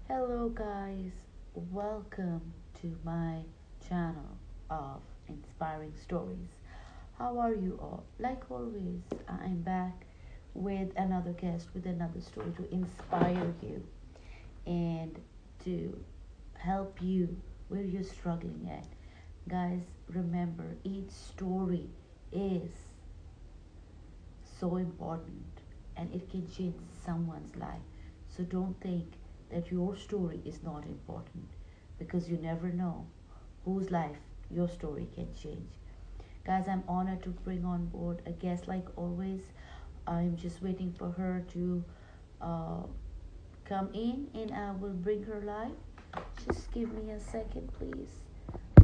Hello, guys. Welcome to my channel of inspiring stories. How are you all? Like always, I'm back with another guest with another story to inspire you and to help you where you're struggling at. Guys, remember each story is so important and it can change someone's life. So don't think that your story is not important because you never know whose life your story can change. Guys, I'm honored to bring on board a guest like always. I'm just waiting for her to uh, come in and I will bring her live. Just give me a second, please.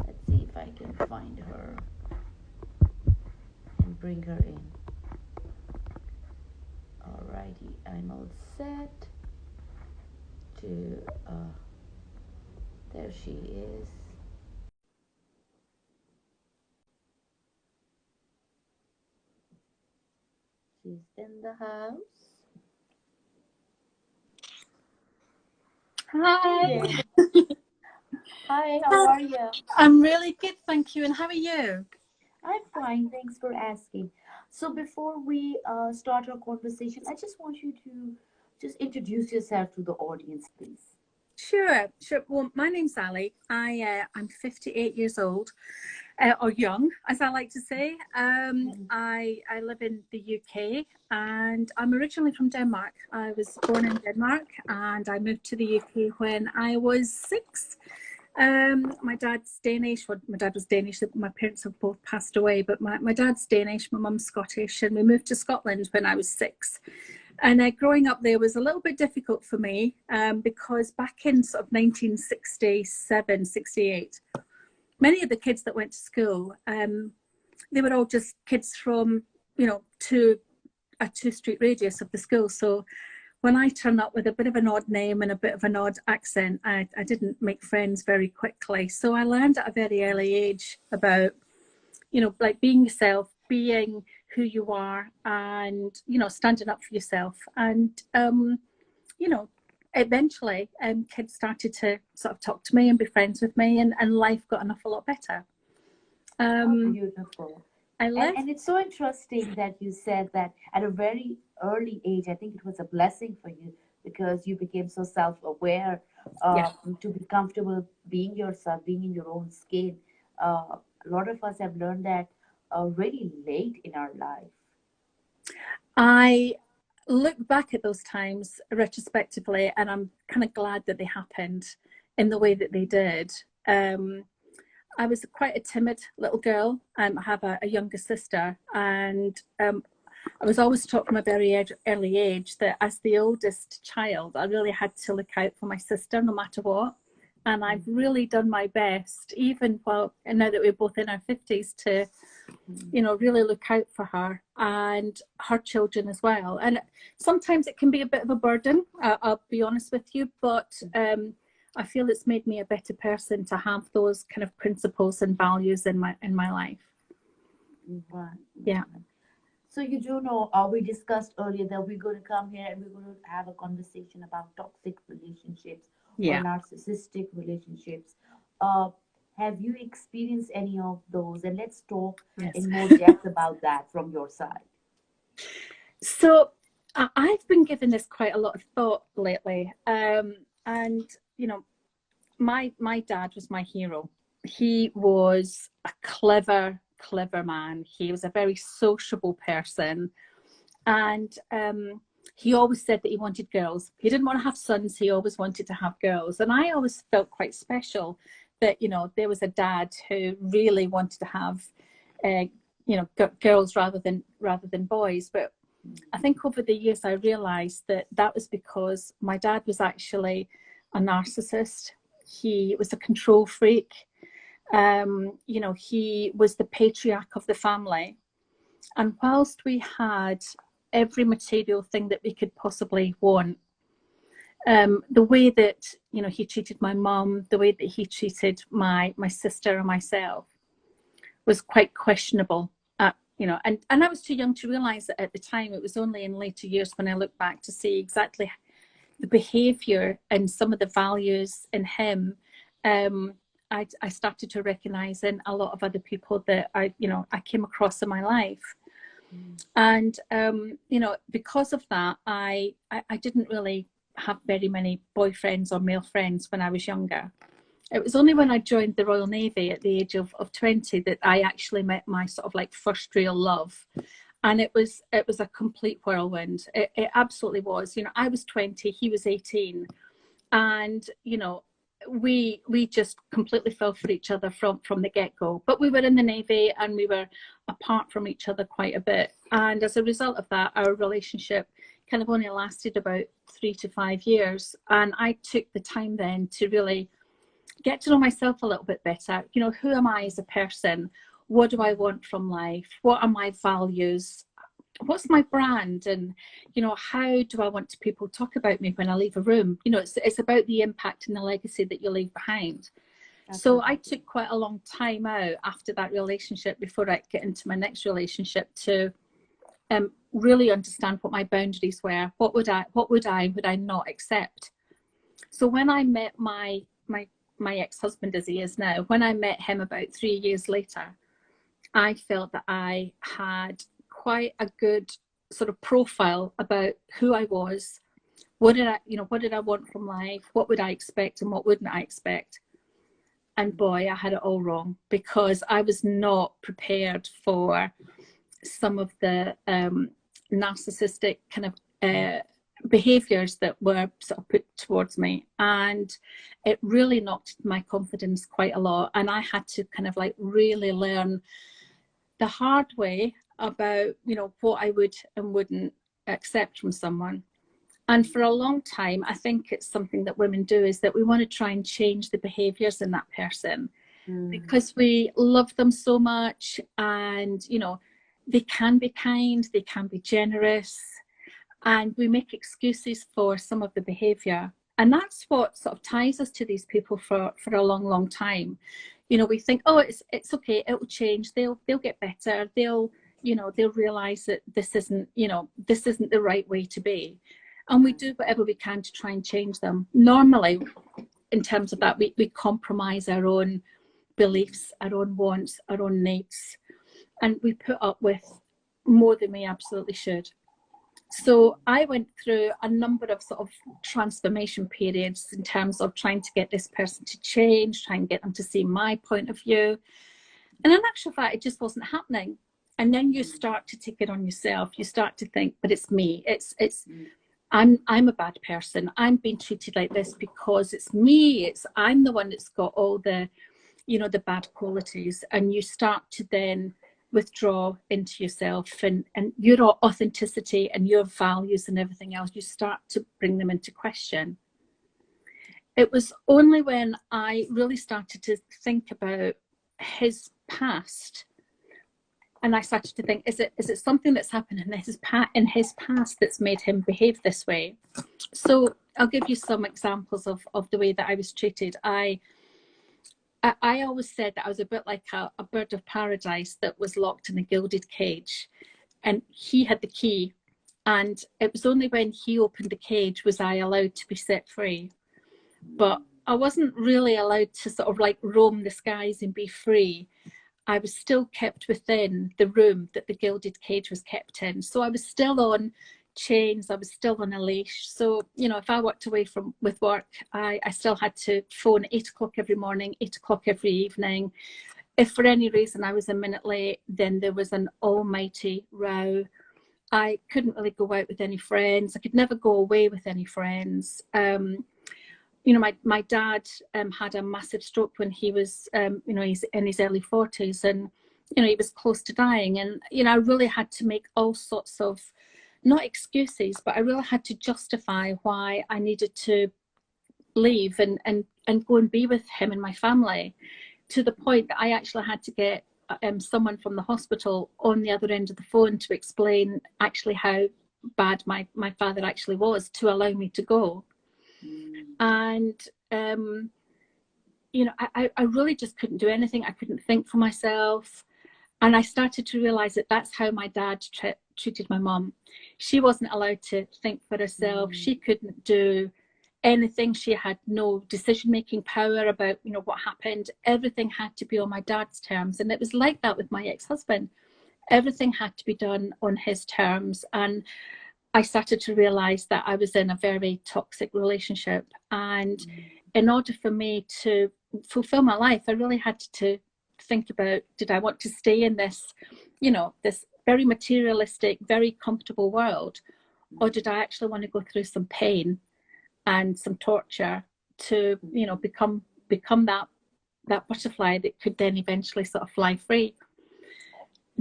Let's see if I can find her and bring her in. Alrighty, I'm all set to, there she is. She's in the house. Hey Hi. there. Hi, how are you? I'm really good, thank you. And how are you? I'm fine, thanks for asking. So before we start our conversation, I just want you to just introduce yourself to the audience, please. Sure, sure. Well, my name's Ali. I'm 58 years old, or young, as I like to say. Mhm. I live in the UK, and I'm originally from Denmark. I was born in Denmark, and I moved to the UK when I was 6. My dad's Danish. Well, my dad was Danish. My parents have both passed away, but my dad's Danish. My mum's Scottish, and we moved to Scotland when I was 6. And growing up there was a little bit difficult for me because back in sort of 1967, 68, many of the kids that went to school, they were all just kids from, a 2 street radius of the school. So when I turned up with a bit of an odd name and a bit of an odd accent, I didn't make friends very quickly. So I learned at a very early age about, like being yourself, being who you are, and, standing up for yourself. And, you know, eventually kids started to sort of talk to me and be friends with me, and life got an awful lot better. How Um, beautiful. I And, left. and it's so interesting that you said that at a very early age, I think it was a blessing for you because you became so self aware Yeah. to be comfortable being yourself, being in your own skin. A lot of us have learned that really late in our life. I look back at those times retrospectively, and I'm kind of glad that they happened in the way that they did. Um, I was quite a timid little girl. I have a younger sister, and I was always taught from a very early age that as the oldest child, I really had to look out for my sister no matter what. And I've really done my best, even while now that we're both in our 50s, to really look out for her and her children as well. And sometimes it can be a bit of a burden, I'll be honest with you, but I feel it's made me a better person to have those kind of principles and values in my life. Right. Yeah. So you do know, we discussed earlier that we're going to come here and we're going to have a conversation about toxic relationships or Yeah. narcissistic relationships. Uh, have you experienced any of those? And let's talk Yes. in more depth about that from your side. So I've been giving this quite a lot of thought lately, and you know, my dad was my hero. He was a clever man. He was a very sociable person, and he always said that he wanted girls. He didn't want to have sons. He always wanted to have girls, and I always felt quite special that there was a dad who really wanted to have uh, girls rather than boys. But I think over the years I realized that that was because my dad was actually a narcissist. He was a control freak. He was the patriarch of the family. And whilst we had every material thing that we could possibly want, the way that he treated my mum, the way that he treated my sister and myself was quite questionable. And I was too young to realize that at the time. It was only in later years when I look back to see exactly the behavior and some of the values in him, I started to recognize in a lot of other people that I came across in my life. And because of that, I didn't really have very many boyfriends or male friends when I was younger. It was only when I joined the Royal Navy at the age of 20 that I actually met my sort of like first real love. And it was a complete whirlwind. It absolutely was. I was 20, he was 18. And, we just completely fell for each other from the get-go. But we were in the Navy and we were apart from each other quite a bit. And as a result of that, our relationship kind of only lasted about 3 to 5 years. And I took the time then to really get to know myself a little bit better. Who am I as a person? What do I want from life? What are my values? What's my brand? And how do I want people to talk about me when I leave a room? It's about the impact and the legacy that you leave behind. So I took quite a long time out after that relationship before I get into my next relationship to really understand what my boundaries were. What would I not accept? So when I met my ex-husband, as he is now, when I met him about 3 years later, I felt that I had quite a good sort of profile about who I was. What did I want from life? What would I expect and what wouldn't I expect? And boy, I had it all wrong, because I was not prepared for some of the narcissistic kind of behaviors that were sort of put towards me, and it really knocked my confidence quite a lot. And I had to kind of like really learn the hard way about what I would and wouldn't accept from someone. And for a long time, I think it's something that women do, is that we want to try and change the behaviors in that person because we love them so much. And they can be kind, they can be generous, and we make excuses for some of the behavior. And that's what sort of ties us to these people for a long time. We think, oh, it's okay, it will change, they'll get better, they'll realize that this isn't the right way to be. And we do whatever we can to try and change them. Normally, in terms of that, we compromise our own beliefs, our own wants, our own needs, and we put up with more than we absolutely should. So I went through a number of sort of transformation periods in terms of trying to get this person to change, trying to get them to see my point of view. And in actual fact, it just wasn't happening. And then you start to take it on yourself. You start to think, but it's me. I'm a bad person. I'm being treated like this because it's me. I'm the one that's got all the, the bad qualities. And you start to then withdraw into yourself and your authenticity and your values and everything else. You start to bring them into question. It was only when I really started to think about his past, and I started to think, is it something that's happened in his past that's made him behave this way? So I'll give you some examples of the way that I was treated. I always said that I was a bit like a bird of paradise that was locked in a gilded cage, and he had the key. And it was only when he opened the cage was I allowed to be set free. But I wasn't really allowed to sort of like roam the skies and be free. I was still kept within the room that the gilded cage was kept in. So I was still on chains, I was still on a leash. So, if I walked away with work, I still had to phone 8 o'clock every morning, 8 o'clock every evening. If for any reason I was a minute late, then there was an almighty row. I couldn't really go out with any friends. I could never go away with any friends. My dad had a massive stroke when he was, he's in his early 40s, and, he was close to dying. And, I really had to make all sorts of, not excuses, but I really had to justify why I needed to leave and go and be with him and my family, to the point that I actually had to get someone from the hospital on the other end of the phone to explain actually how bad my father actually was, to allow me to go. And I really just couldn't do anything. I couldn't think for myself. And I started to realize that that's how my dad treated my mum. She wasn't allowed to think for herself. She couldn't do anything. She had no decision-making power about, you know, what happened. Everything had to be on my dad's terms. And it was like that with my ex-husband. Everything had to be done on his terms. And I started to realize that I was in a very toxic relationship. And in order for me to fulfill my life, I really had to think about, did I want to stay in this, you know, this very materialistic, very comfortable world, or did I actually want to go through some pain and some torture to, you know, become that butterfly that could then eventually sort of fly free?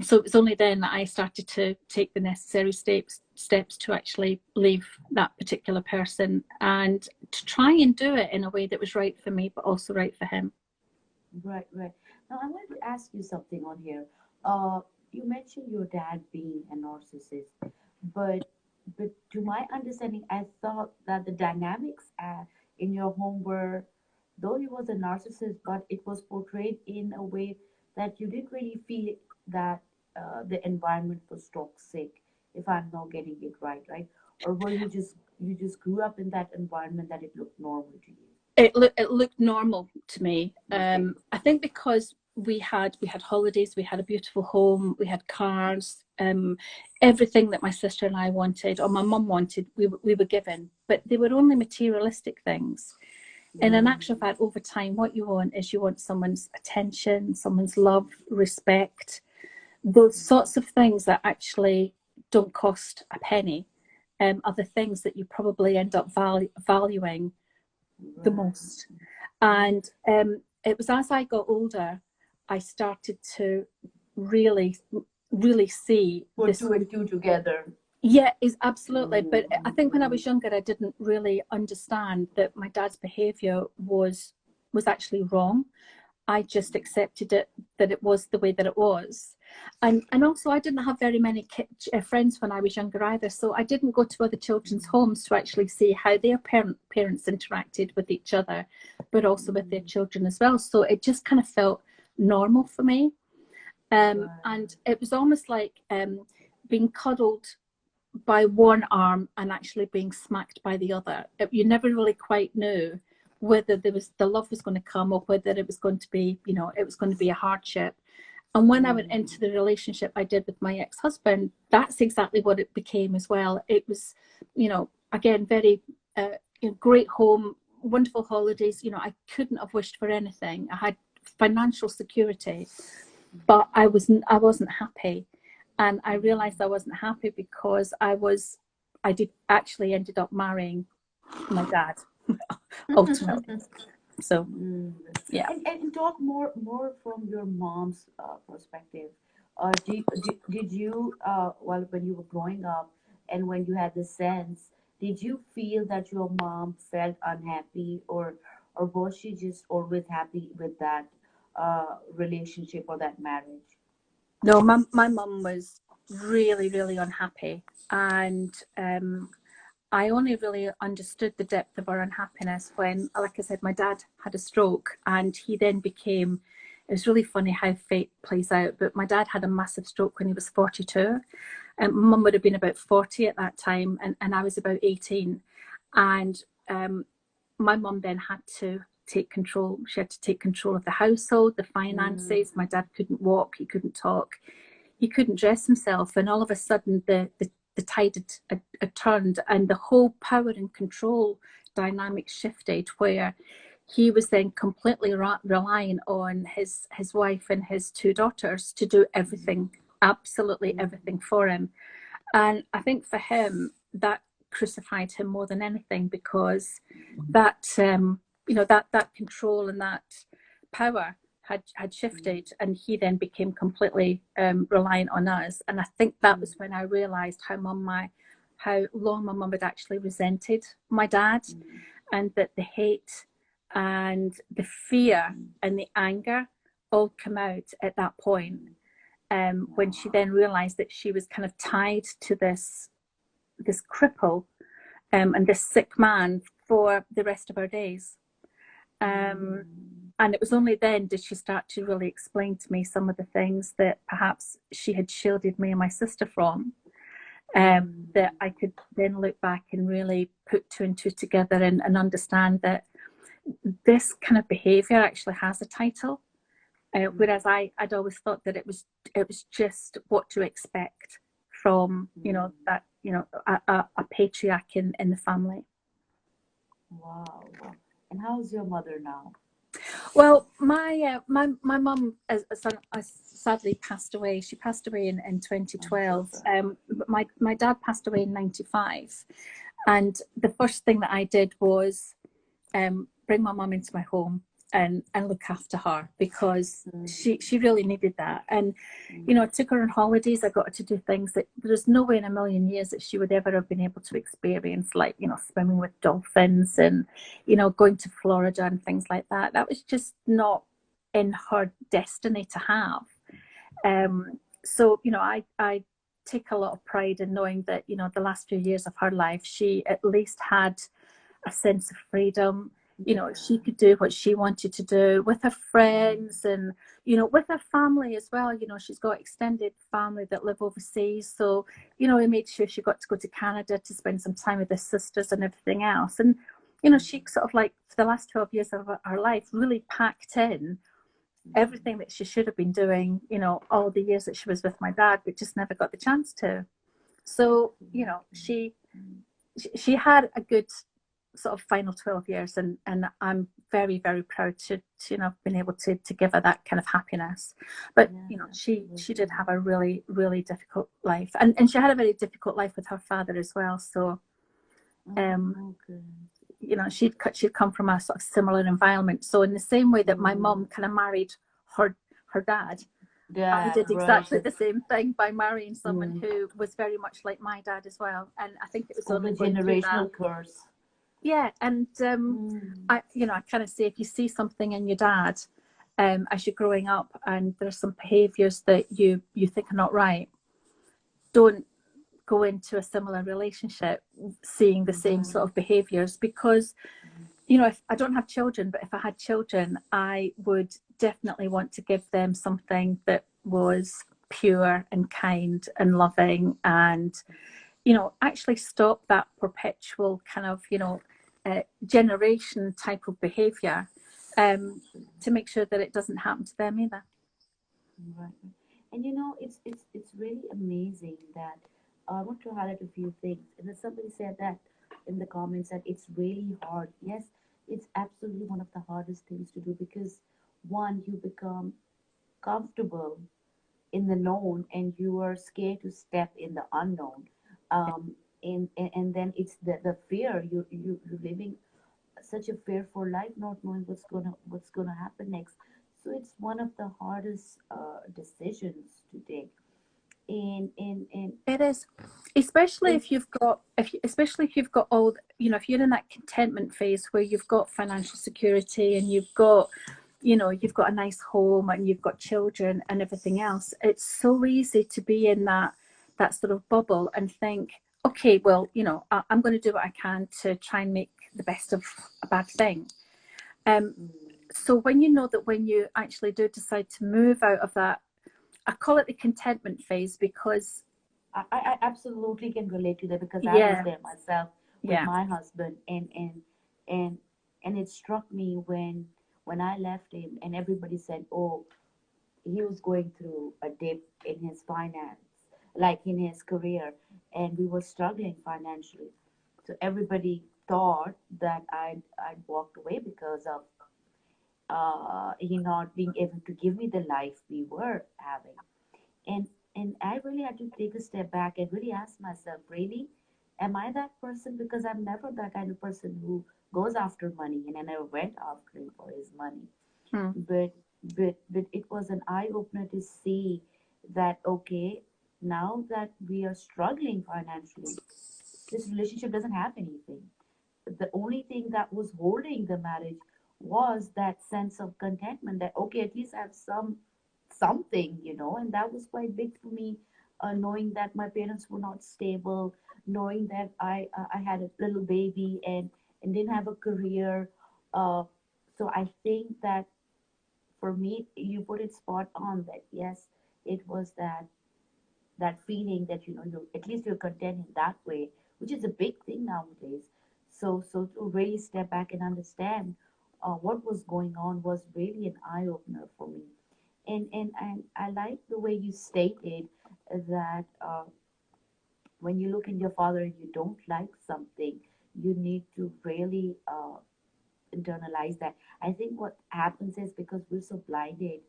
So it was only then that I started to take the necessary steps to actually leave that particular person, and to try and do it in a way that was right for me, but also right for him. Right, right. Now I wanted to ask you something on here. You mentioned your dad being a narcissist, but to my understanding, I thought that the dynamics in your home were, though he was a narcissist, but it was portrayed in a way that you didn't really feel that the environment was toxic. If I'm not getting it right, right? Or were you just grew up in that environment that it looked normal to you? It looked normal to me. Okay. I think because we had holidays, we had a beautiful home, we had cars, everything that my sister and I wanted, or my mum wanted, we were given. But they were only materialistic things. And in actual fact, over time, what you want is, you want someone's attention, someone's love, respect, those sorts of things that actually don't cost a penny, are the things that you probably end up valuing the most. And it was as I got older, I started to really, really see Put this. two and two together. Yeah, is absolutely. But I think when I was younger, I didn't really understand that my dad's behaviour was actually wrong. I just accepted it, that it was the way that it was. And also, I didn't have very many friends when I was younger either. So I didn't go to other children's homes to actually see how their parents interacted with each other, but also with their children as well. So it just kind of felt normal for me. And it was almost like being cuddled by one arm and actually being smacked by the other. You never really quite knew whether the love was going to come, or whether it was going to be, you know, it was going to be a hardship. And when I went into the relationship I did with my ex-husband, that's exactly what it became as well. It was, you know, again, very great home, wonderful holidays. You know, I couldn't have wished for anything. I had financial security, but I wasn't happy. And I realized I wasn't happy because I did actually ended up marrying my dad ultimately. So yeah. And talk more from your mom's perspective. Did you well, when you were growing up and when you had the sense, did you feel that your mom felt unhappy, or was she just always happy with that relationship or that marriage? No, my mum was really, really unhappy. And I only really understood the depth of her unhappiness when, like I said, my dad had a stroke, and he then became, it was really funny how fate plays out, but my dad had a massive stroke when he was 42. And my mum would have been about 40 at that time, and I was about 18. And my mum then had to take control. She had to take control of the household, the finances. My dad couldn't walk, he couldn't talk, he couldn't dress himself. And all of a sudden, the tide had turned, and the whole power and control dynamic shifted, where he was then completely relying on his wife and his two daughters to do everything, absolutely everything for him. And I think for him, that crucified him more than anything, because that that control and that power had shifted, and he then became completely reliant on us. And I think that was when I realized how long my mum had actually resented my dad, and that the hate and the fear and the anger all come out at that point, when she then realized that she was kind of tied to this cripple, and this sick man for the rest of her days. And it was only then did she start to really explain to me some of the things that perhaps she had shielded me and my sister from. that I could then look back and really put two and two together and understand that this kind of behavior actually has a title. Whereas I'd always thought that it was just what to expect from that a patriarch in the family. Wow, wow. And how's your mother now? Well, my mum sadly passed away. She passed away in I'm so 2012. sorry. But my dad passed away in 95, and the first thing that I did was bring my mum into my home and look after her, because she really needed that. And I took her on holidays. I got her to do things that there's no way in a million years that she would ever have been able to experience, like swimming with dolphins and going to Florida and things like that. That was just not in her destiny to have. So I take a lot of pride in knowing that the last few years of her life, she at least had a sense of freedom. She could do what she wanted to do with her friends and with her family as well. She's got extended family that live overseas, so we made sure she got to go to Canada to spend some time with her sisters and everything else. And she sort of, like, for the last 12 years of her life, really packed in everything that she should have been doing all the years that she was with my dad, but just never got the chance to. So she had a good sort of final 12 years, and I'm very, very proud to have been able to give her that kind of happiness. But she did have a really, really difficult life, and she had a very difficult life with her father as well. So she'd come from a sort of similar environment. So in the same way that my mum kind of married her dad, I did exactly the same thing by marrying someone who was very much like my dad as well. And I think it was only the generational curse. Yeah, and I kind of say, if you see something in your dad as you're growing up, and there's some behaviours that you think are not right, don't go into a similar relationship seeing the same sort of behaviours, because if I don't have children, but if I had children, I would definitely want to give them something that was pure and kind and loving, and actually stop that perpetual kind of generation type of behavior, to make sure that it doesn't happen to them either. Right. And it's really amazing that I want to highlight a few things. And then somebody said that in the comments that it's really hard. Yes, it's absolutely one of the hardest things to do, because one, you become comfortable in the known and you are scared to step in the unknown. And then it's the fear, you're living such a fearful life, not knowing what's gonna happen next. So it's one of the hardest decisions to take. And It is, especially if you've got especially if you've got all if you're in that contentment phase where you've got financial security and you've got you've got a nice home and you've got children and everything else. It's so easy to be in that sort of bubble and think, okay, well, I'm going to do what I can to try and make the best of a bad thing. So when when you actually do decide to move out of that, I call it the contentment phase, because I absolutely can relate to that, because I was there myself with my husband, and and it struck me when I left him, and everybody said, oh, he was going through a dip in his finance, like in his career, and we were struggling financially. So everybody thought that I'd walked away because of he not being able to give me the life we were having. And I really had to take a step back and really ask myself, really, am I that person? Because I'm never that kind of person who goes after money, and I never went after him for his money. But but it was an eye opener to see that, okay, now that we are struggling financially, this relationship doesn't have anything. The only thing that was holding the marriage was that sense of contentment, that okay, at least I have something, and that was quite big for me, knowing that my parents were not stable, knowing that I had a little baby, and didn't have a career. So I think that for me, you put it spot on, that yes, it was that that feeling that you at least you're content in that way, which is a big thing nowadays. So to really step back and understand what was going on was really an eye opener for me. And I like the way you stated that when you look in your father and you don't like something, you need to really internalize that. I think what happens is because we're so blinded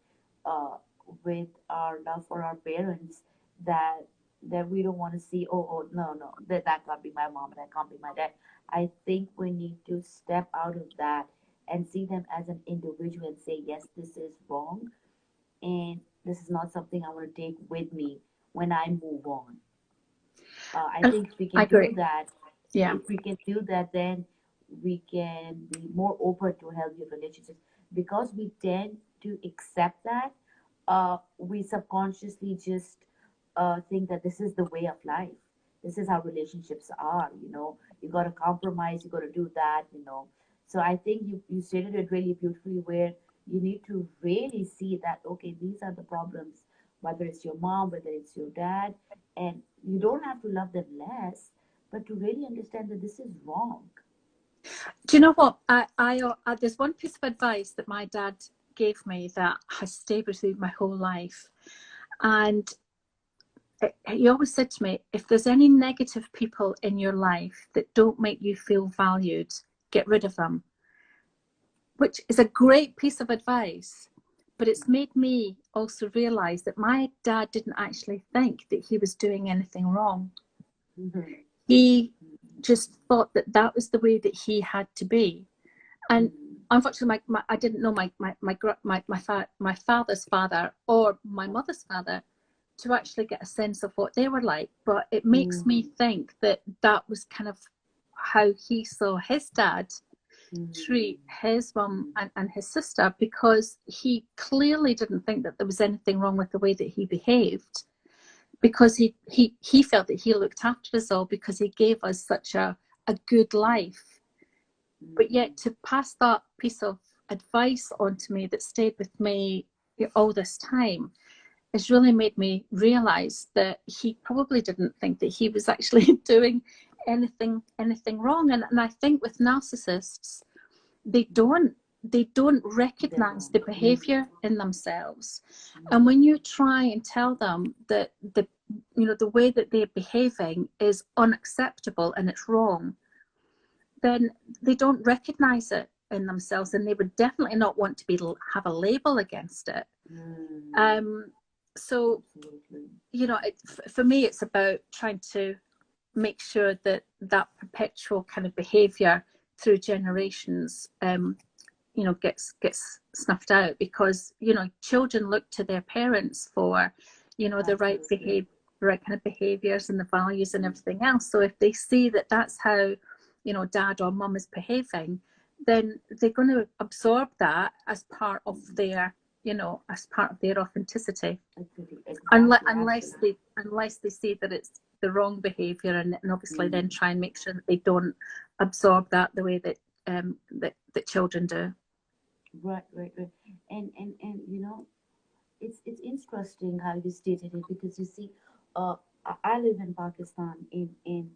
uh, with our love for our parents that we don't want to see. Oh no, no, that can't be my mom, and that can't be my dad. I think we need to step out of that and see them as an individual and say, yes, this is wrong, and this is not something I want to take with me when I move on. I And think if we I can do agree. that, Yeah. if we can do that, then we can be more open to healthy relationships because we tend to accept that. We subconsciously just think that this is the way of life. This is how relationships are. You got to compromise. You got to do that. So I think you stated it really beautifully, where you need to really see that okay, these are the problems. Whether it's your mom, whether it's your dad, and you don't have to love them less, but to really understand that this is wrong. Do you know what? There's one piece of advice that my dad gave me that has stayed with me my whole life. And he always said to me, if there's any negative people in your life that don't make you feel valued, get rid of them, which is a great piece of advice. But it's made me also realize that my dad didn't actually think that he was doing anything wrong. Mm-hmm. He just thought that that was the way that he had to be. And Mm-hmm. unfortunately, I didn't know my father's father or my mother's father to actually get a sense of what they were like. But it makes me think that that was kind of how he saw his dad treat his mum and his sister, because he clearly didn't think that there was anything wrong with the way that he behaved, because he felt that he looked after us all because he gave us such a good life. But yet to pass that piece of advice on to me that stayed with me all this time has really made me realize that he probably didn't think that he was actually doing anything wrong. And I think with narcissists, they don't They recognize don't. the behavior in themselves. And when you try and tell them that the way that they're behaving is unacceptable and it's wrong, then they don't recognize it in themselves, and they would definitely not want to have a label against it. So Absolutely. for me, it's about trying to make sure that that perpetual kind of behavior through generations gets snuffed out, because children look to their parents for the Absolutely. right kind of behaviors and the values and everything else. So if they see that that's how dad or mum is behaving, then they're going to absorb that as part of their authenticity, Exactly. Absolutely. unless they see that it's the wrong behavior, and obviously then try and make sure that they don't absorb that the way that that children do. Right. And it's interesting how you stated it, because you see, I live in Pakistan. In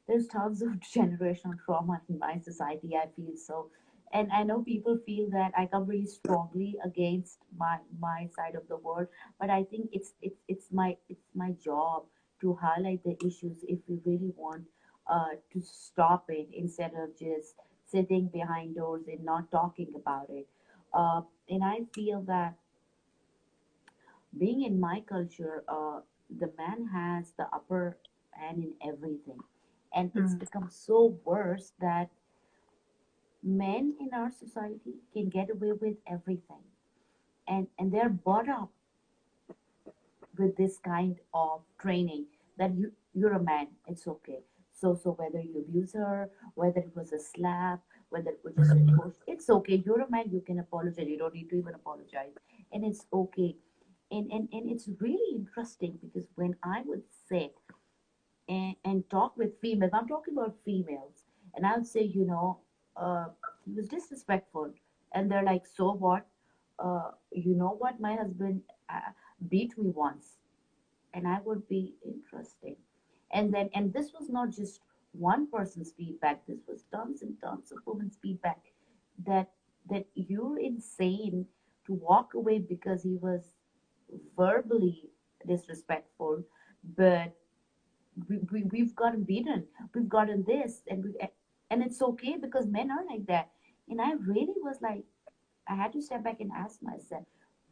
There's tons of generational trauma in my society, I feel so. And I know people feel that I come really strongly against my side of the world, but I think it's my job to highlight the issues if we really want to stop it, instead of just sitting behind doors and not talking about it. And I feel that being in my culture, the man has the upper hand in everything. And it's Mm. become so worse that men in our society can get away with everything. And they're brought up with this kind of training that you're a man, it's okay. So whether you abuse her, whether it was a slap, whether it was just a push, it's okay. You're a man, you can apologize. You don't need to even apologize. And it's okay. And it's really interesting, because when I would sit and talk with females, I'm talking about females, and I would say, he was disrespectful. And they're like, so what? You know what? My husband beat me once. and I would be interesting. And this was not just one person's feedback. This was tons and tons of women's feedback that you're insane to walk away because he was verbally disrespectful, but we've gotten beaten, we've gotten this, and it's okay because men are like that. And I really was like, I had to step back and ask myself,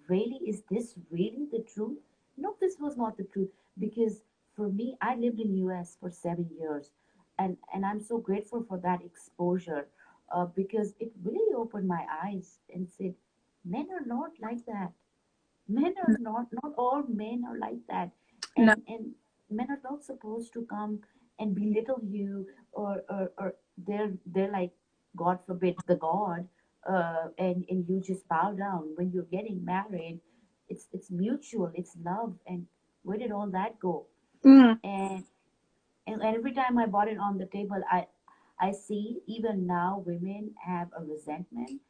really, is this really the truth? No, this was not the truth, because for me, I lived in US for 7 years, and I'm so grateful for that exposure, because it really opened my eyes and said, men are not like that. Men are not all men are like that. No. And men are not supposed to come and belittle you, or they're like, god forbid, the god, and you just bow down when you're getting married. It's mutual, it's love. And where did all that go? Mm, And and every time I bought it on the table, I see even now women have a resentment,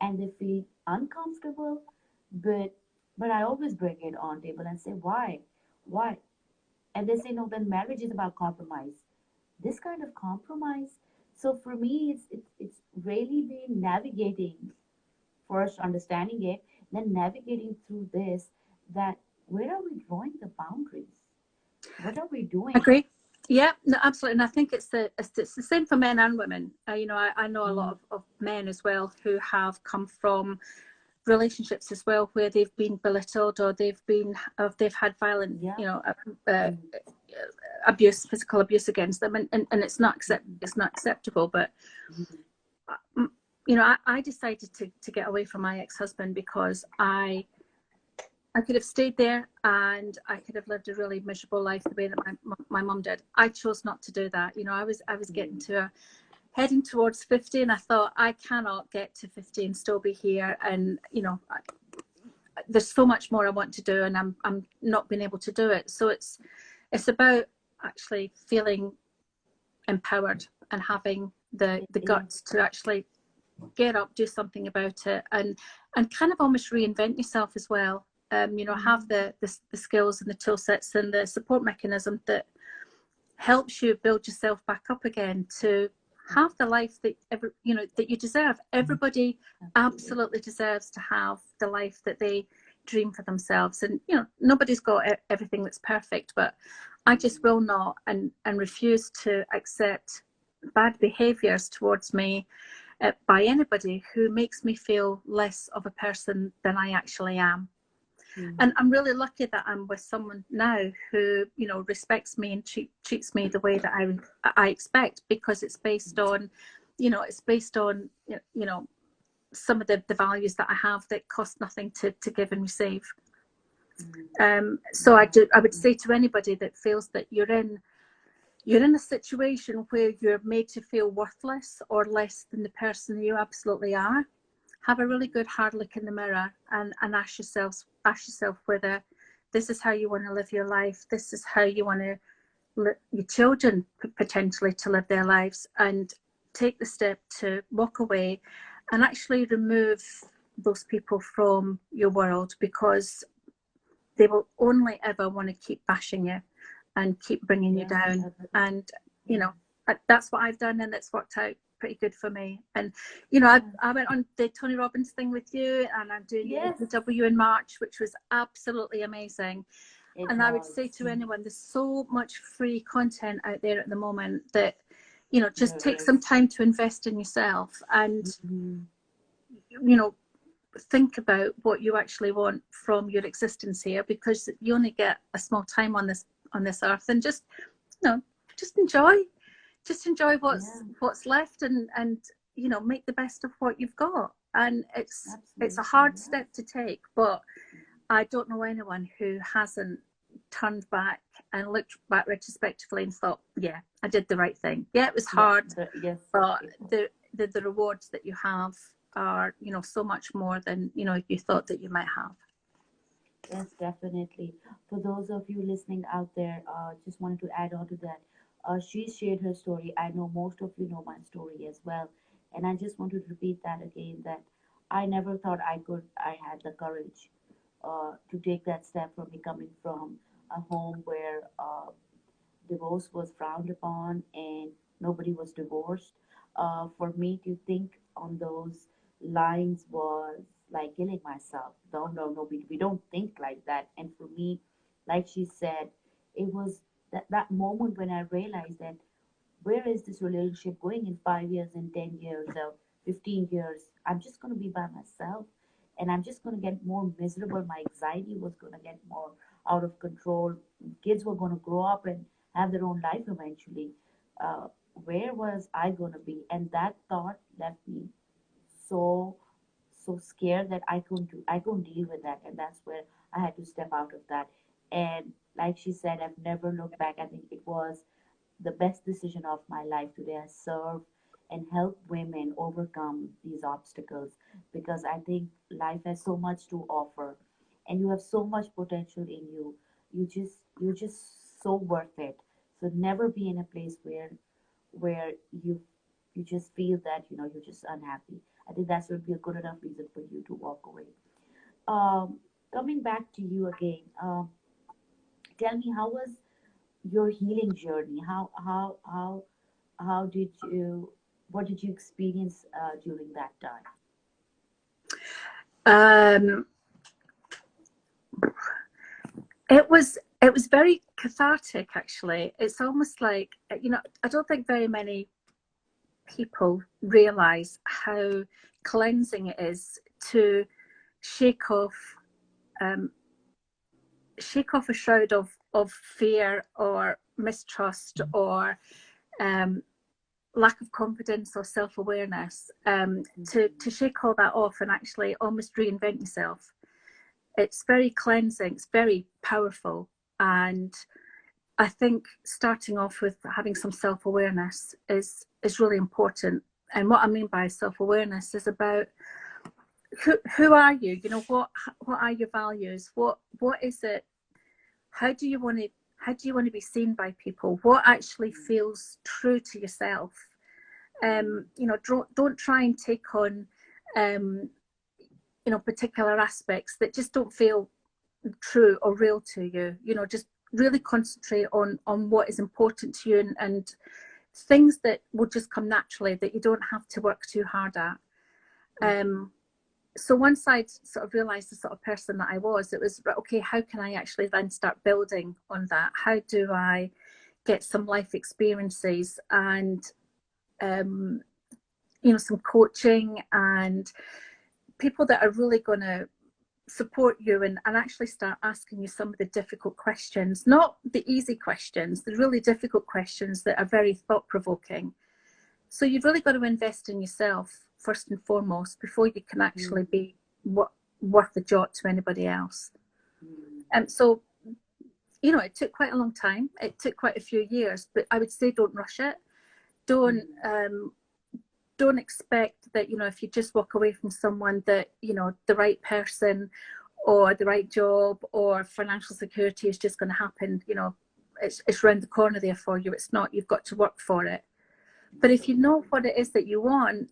and they feel uncomfortable. But I always bring it on table and say, why? And they say, no, then marriage is about compromise. This kind of compromise. So for me, it's really been navigating, first understanding it, then navigating through this, that where are we drawing the boundaries? What are we doing? agree. Yeah, no, absolutely. And I think it's the same for men and women. I know a lot Mm, of men as well who have come from relationships as well where they've been belittled, or they've had violent, yeah. uh, Mm, abuse, physical abuse against them, and mm, it's not acceptable. But mm, I decided to get away from my ex-husband because I could have stayed there and I could have lived a really miserable life the way that my mum did. I chose not to do that. I was getting mm, to heading towards 50, and I thought, I cannot get to 50 and still be here. And there's so much more I want to do, and I'm not being able to do it. So it's about actually feeling empowered and having the yeah. guts to actually get up, do something about it, and kind of almost reinvent yourself as well. Have Mm, the skills and the tool sets and the support mechanism that helps you build yourself back up again to have the life that you deserve. Everybody absolutely. absolutely deserves to have the life that they dream for themselves. And nobody's got everything that's perfect, but I just Mm, will not and refuse to accept bad behaviors towards me by anybody who makes me feel less of a person than I actually am. mm, And I'm really lucky that I'm with someone now who respects me and treats me the way that I expect, because it's based on some of the values that I have that cost nothing to give and receive. mm, So yeah. I would say to anybody that feels that you're in a situation where you're made to feel worthless or less than the person you absolutely are, have a really good hard look in the mirror and ask yourself whether this is how you want to live your life, this is how you want to your children potentially to live their lives, and take the step to walk away and actually remove those people from your world, because they will only ever want to keep bashing you and keep bringing you Yeah. down. And you Yeah. know that's what I've done, and it's worked out pretty good for me. And Yeah. I went on the Tony Robbins thing with you, and I'm doing the Yes, APW in March, which was absolutely amazing. it And I would was. say to anyone, there's so much free content out there at the moment that just There take is. some time to invest in yourself, and Mm-hmm. you know think about what you actually want from your existence here, because you only get a small time on this earth. And you know just enjoy Yeah, what's left, and make the best of what you've got. And it's a absolutely. hard Yeah. step to take, but I don't know anyone who hasn't turned back and looked back retrospectively and thought, yeah, I did the right thing. Yeah, it was Yeah. hard, Yes, but it was. the rewards that you have are so much more than you thought that you might have. Yes, definitely. For those of you listening out there, just wanted to add on to that. She shared her story. I know most of you know my story as well. And I just want to repeat that again, that I never thought I had the courage to take that step from me, coming from a home where divorce was frowned upon and nobody was divorced. For me to think on those lines was like killing myself. No, no, no, we don't think like that. And for me, like she said, it was that moment when I realized that where is this relationship going in 5 years, in 10 years, or 15 years? I'm just going to be by myself and I'm just going to get more miserable. My anxiety was going to get more out of control. Kids were going to grow up and have their own life eventually. Uh, where was I going to be? And that thought left me so scared that I couldn't deal with that, and that's where I had to step out of that. And like she said, I've never looked back. I think it was the best decision of my life. Today I serve and help women overcome these obstacles because I think life has so much to offer and you have so much potential in you. You're just so worth it. So never be in a place where you just feel that you're just unhappy. I think that would be a good enough reason for you to walk away. Um, Coming back to you again, tell me, how was your healing journey? How did you, what did you experience during that time? Um, it was very cathartic, actually. It's almost like, I don't think very many people realize how cleansing it is to shake off um, a shroud of fear or mistrust or lack of confidence or self-awareness, to shake all that off and actually almost reinvent yourself. It's very cleansing, it's very powerful. And I think starting off with having some self-awareness is really important. And what I mean by self-awareness is about who are you? What are your values? What is it? How do you want to be seen by people? What actually feels true to yourself? Don't try and take on particular aspects that just don't feel true or real to you. Just really concentrate on what is important to you, and things that will just come naturally, that you don't have to work too hard at. So once I'd sort of realized the sort of person that I was, it was, okay, how can I actually then start building on that? How do I get some life experiences and some coaching and people that are really going to support you and actually start asking you some of the difficult questions, not the easy questions, the really difficult questions that are very thought-provoking. So you've really got to invest in yourself first and foremost before you can actually be worth a jot to anybody else. And so, it took quite a long time. It took quite a few years, but I would say don't rush it. Don't expect that, if you just walk away from someone that, the right person or the right job or financial security is just going to happen. It's around the corner there for you. It's not. You've got to work for it. But if you know what it is that you want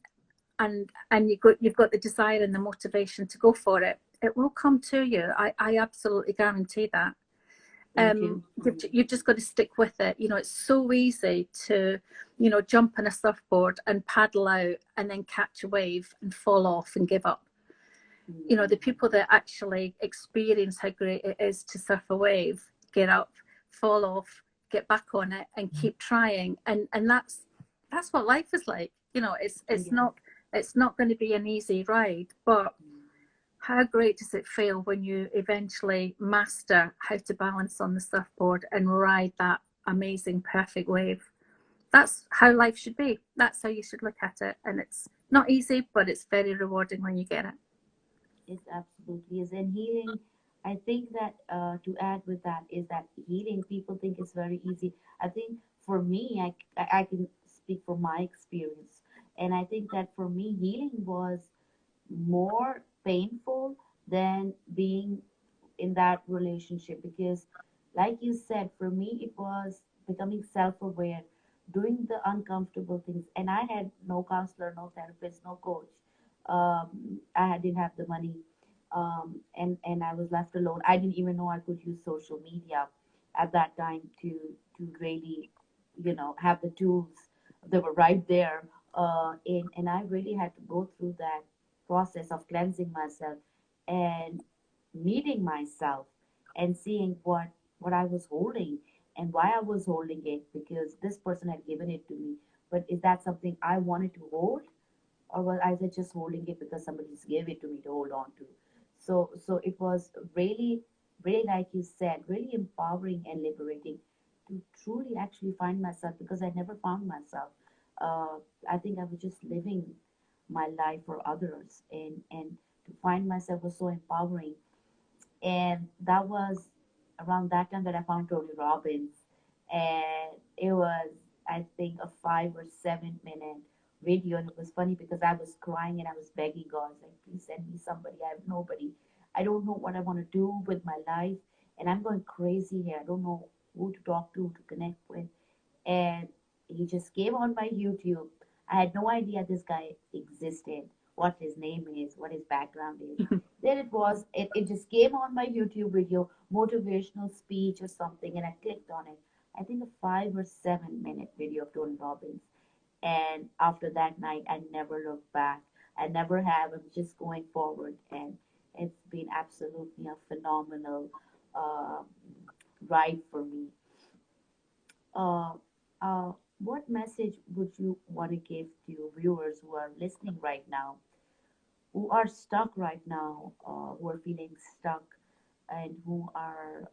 and you've got the desire and the motivation to go for it, it will come to you. I absolutely guarantee that. You've just got to stick with it. It's so easy to, jump on a surfboard and paddle out and then catch a wave and fall off and give up. The people that actually experience how great it is to surf a wave, get up, fall off, get back on it and keep trying. And that's what life is like. It's not going to be an easy ride, but how great does it feel when you eventually master how to balance on the surfboard and ride that amazing, perfect wave? That's how life should be. That's how you should look at it. And it's not easy, but it's very rewarding when you get it. It absolutely is. And healing, I think that to add with that is that healing, people think it's very easy. I think for me, I can speak from my experience. And I think that for me, healing was more painful than being in that relationship because, like you said, for me, it was becoming self aware, doing the uncomfortable things. And I had no counselor, no therapist, no coach. Didn't have the money, and I was left alone. I didn't even know I could use social media. at that time to really, have the tools. They were right there. And I really had to go through that process of cleansing myself and meeting myself and seeing what I was holding and why I was holding it, because this person had given it to me. But is that something I wanted to hold, or was I just holding it because somebody just gave it to me to hold on to? So it was really, really, like you said, really empowering and liberating to truly actually find myself, because I never found myself. Uh, I think I was just living my life for others, and to find myself was so empowering. And that was around that time that I found Tony Robbins, and it was, I think, a 5 or 7 minute video. And it was funny because I was crying and I was begging God, like, please send me somebody. I have nobody. I don't know what I want to do with my life, and I'm going crazy here. I don't know who to talk to connect with. And he just came on my YouTube. I had no idea this guy existed, what his name is, what his background is. There it was. It just came on my YouTube video, motivational speech or something, and I clicked on it. I think a 5 or 7 minute video of Tony Robbins. And after that night, I never looked back. I never have. I'm just going forward, and it's been absolutely a phenomenal uh, ride for me. Uh, what message would you want to give to viewers who are listening right now, who are stuck right now, who are feeling stuck, and who are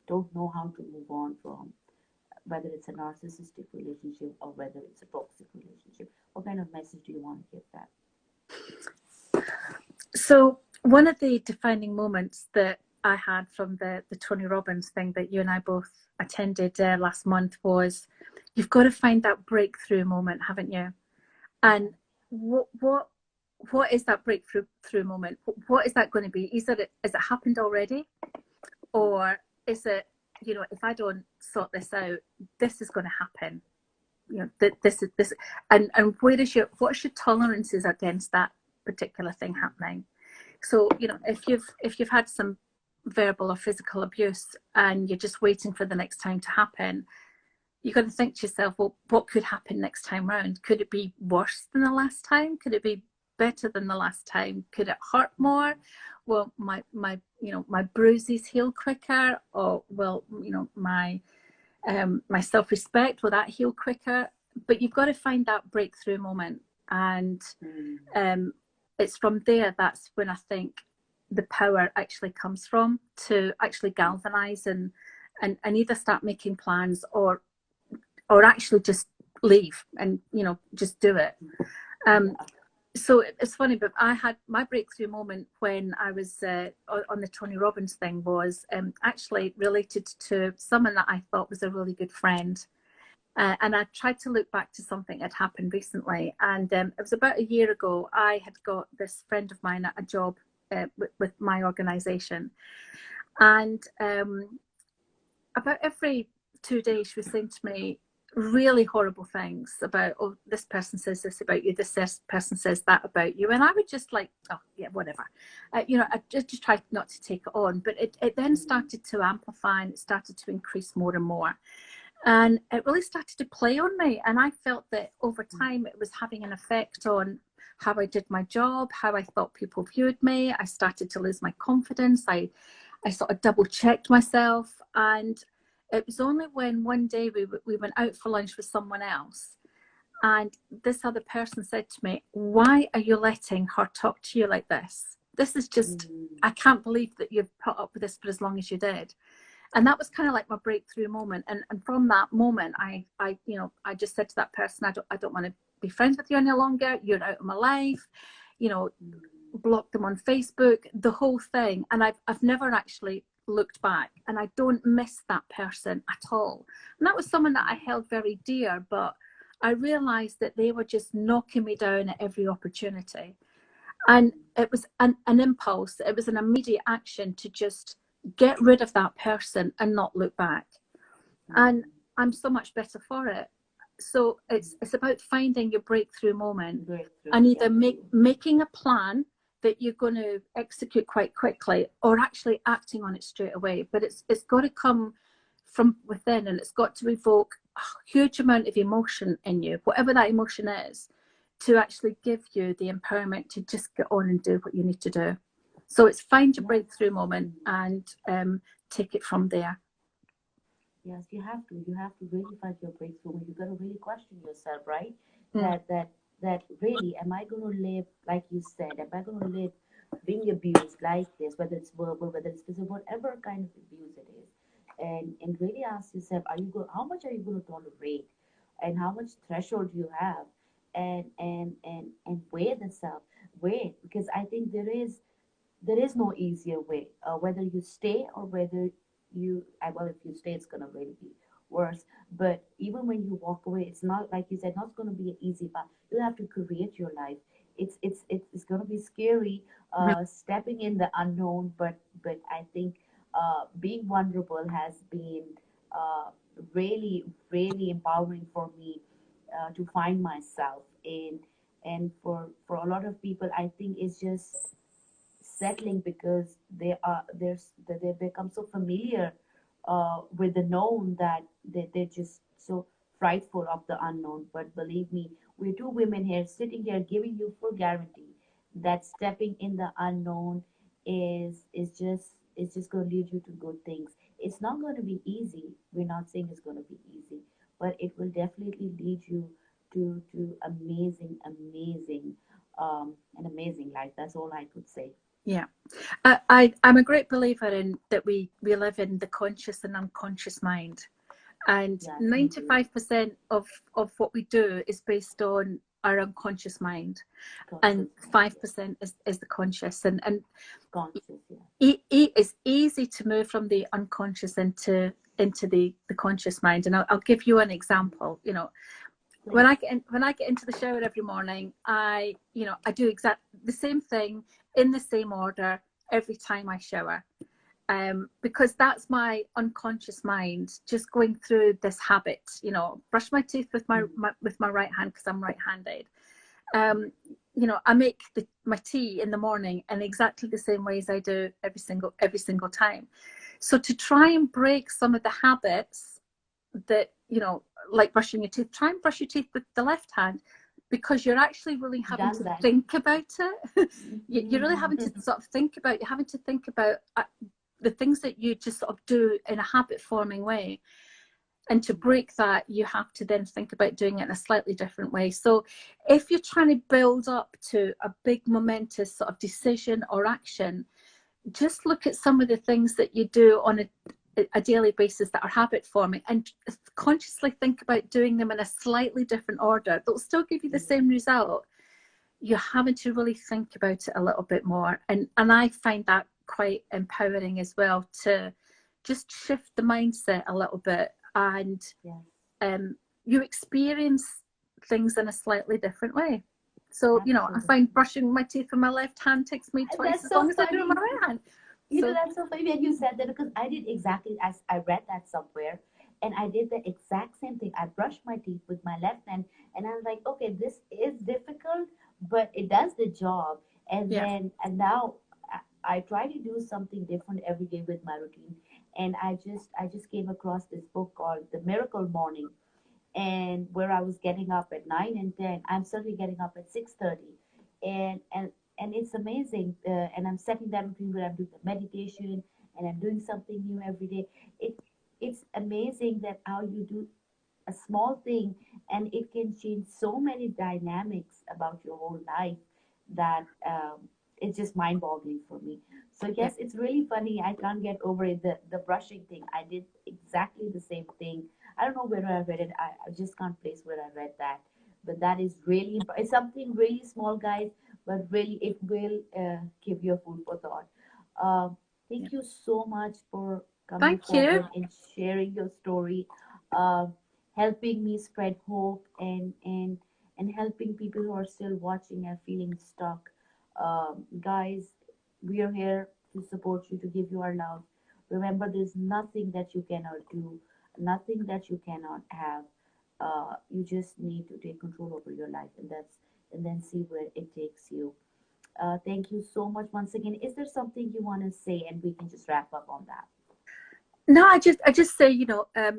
don't know how to move on from, whether it's a narcissistic relationship or whether it's a toxic relationship? What kind of message do you want to give that? So one of the defining moments that I had from the Tony Robbins thing that you and I both attended last month was, you've got to find that breakthrough moment, haven't you? And what is that breakthrough moment? What is that going to be? Is it happened already, or is it, if I don't sort this out, this is going to happen? This, and what's your tolerances against that particular thing happening? So if you've had some verbal or physical abuse and you're just waiting for the next time to happen, you've got to think to yourself, well, what could happen next time round? Could it be worse than the last time? Could it be better than the last time? Could it hurt more? Will my bruises heal quicker? Or will my self-respect, will that heal quicker? But you've got to find that breakthrough moment, and it's from there, that's when I think the power actually comes from, to actually galvanize and either start making plans or actually just leave and just do it. So it's funny, but I had my breakthrough moment when I was on the Tony Robbins thing was actually related to someone that I thought was a really good friend. And I tried to look back to something that had happened recently. And it was about a year ago. I had got this friend of mine at a job with my organisation. And about every 2 days, she was saying to me really horrible things about, oh, this person says this about you, this person says that about you. And I would just like, oh, yeah, whatever. I just tried not to take it on. But it then started to amplify, and it started to increase more and more. And it really started to play on me. And I felt that over time it was having an effect on how I did my job, how I thought people viewed me. I started to lose my confidence. I sort of double checked myself. And it was only when one day we went out for lunch with someone else, and this other person said to me, why are you letting her talk to you like this? This is just, I can't believe that you've put up with this for as long as you did. And that was kind of like my breakthrough moment. And from that moment, I just said to that person, I don't want to be friends with you any longer. You're out of my life. Blocked them on Facebook, the whole thing. And I've never actually looked back, and I don't miss that person at all. And that was someone that I held very dear, but I realized that they were just knocking me down at every opportunity. And it was an impulse. It was an immediate action to just get rid of that person and not look back. And I'm so much better for it. So it's about finding your breakthrough moment, and either making a plan that you're going to execute quite quickly, or actually acting on it straight away. But it's got to come from within, and it's got to evoke a huge amount of emotion in you, whatever that emotion is, to actually give you the empowerment to just get on and do what you need to do. So it's find your breakthrough moment and take it from there. Yes, you have to. You have to really find your breakthrough. You got to really question yourself, right? Mm. That really, am I going to live like you said? Am I going to live being abused like this, whether it's verbal, whether it's physical, whatever kind of abuse it is, and really ask yourself, are you go? How much are you going to tolerate, and how much threshold you have, and weigh the self, weigh, because I think there is no easier way. Whether you stay or whether well, if you stay, it's gonna really be worse. But even when you walk away, it's not, like you said, not gonna be an easy path. You have to create your life. It's gonna be scary, stepping in the unknown. But I think being vulnerable has been really really empowering for me to find myself in. And for a lot of people, I think it's just settling because they become so familiar with the known that they're just so frightful of the unknown. But believe me, we're two women here sitting here giving you full guarantee that stepping in the unknown is just going to lead you to good things. It's not going to be easy. We're not saying it's going to be easy, but it will definitely lead you to an amazing life. That's all I could say. Yeah. I'm a great believer in that we live in the conscious and unconscious mind. And Yes, we do. 95% of what we do is based on our unconscious mind. And Conscious mind, yes. 5% is the conscious. And Conscious, yeah. it's easy to move from the unconscious into the conscious mind. And I'll give you an example. You know, when I get into the shower every morning, I do exactly the same thing in the same order every time I shower, because that's my unconscious mind just going through this habit. You know, brush my teeth with my right hand because I'm right-handed. I make my tea in the morning in exactly the same way as I do every single time. So to try and break some of the habits that, like brushing your teeth, try and brush your teeth with the left hand, because you're actually really having Done to that. think about it. You're really having to sort of think about, the things that you just sort of do in a habit forming way. And to break that, you have to then think about doing it in a slightly different way. So if you're trying to build up to a big momentous sort of decision or action, just look at some of the things that you do on a daily basis that are habit forming, and consciously think about doing them in a slightly different order. They'll still give you the same result. You're having to really think about it a little bit more. And I find that quite empowering as well, to just shift the mindset a little bit, and you experience things in a slightly different way. So, I find brushing my teeth with my left hand takes me twice That's as so long as I do with my funny. right hand. So, That's so funny when you said that, because I did exactly as I read that somewhere, and I did the exact same thing. I brushed my teeth with my left hand, and I was like, okay, this is difficult, but it does the job. And yeah. then, and now I try to do something different every day with my routine. And I just came across this book called The Miracle Morning, and where I was getting up at 9 and 10. I'm suddenly getting up at 6:30, and it's amazing. And I'm setting that routine where I'm doing the meditation and I'm doing something new every day. It's amazing that how you do a small thing and it can change so many dynamics about your whole life that it's just mind-boggling for me. So Yeah. yes, it's really funny. I can't get over it. The brushing thing, I did exactly the same thing. I don't know where I read it. I just can't place where I read that. But that is really it's something really small, guys, but really it will give you a food for thought. Yeah. Thank you so much for coming Thank you. forward and sharing your story. Um, Helping me spread hope, and helping people who are still watching and feeling stuck. Guys, we are here to support you, to give you our love. Remember, there's nothing that you cannot do, nothing that you cannot have. You just need to take control over your life, and then see where it takes you. Thank you so much once again. Is there something you want to say, and we can just wrap up on that? No, I just say,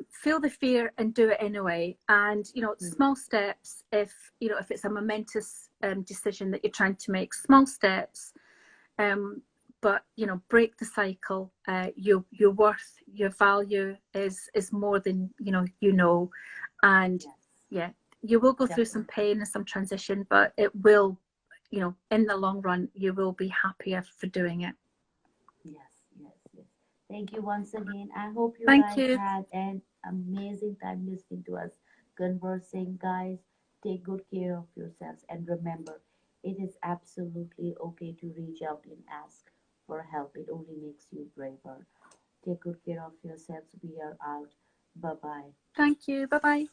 feel the fear and do it anyway. And, small steps, if it's a momentous decision that you're trying to make, small steps, but, break the cycle. Your worth, your value is more than, and Yes, yeah, you will go through definitely. some pain and some transition, but it will, in the long run, you will be happier for doing it. Yes, yes, yes. Thank you once again. I hope you Thank guys you. had an amazing time listening to us conversing. Guys, take good care of yourselves and remember, it is absolutely okay to reach out and ask for help. It only makes you braver. Take good care of yourselves. We are out. Bye bye. Thank you. Bye bye.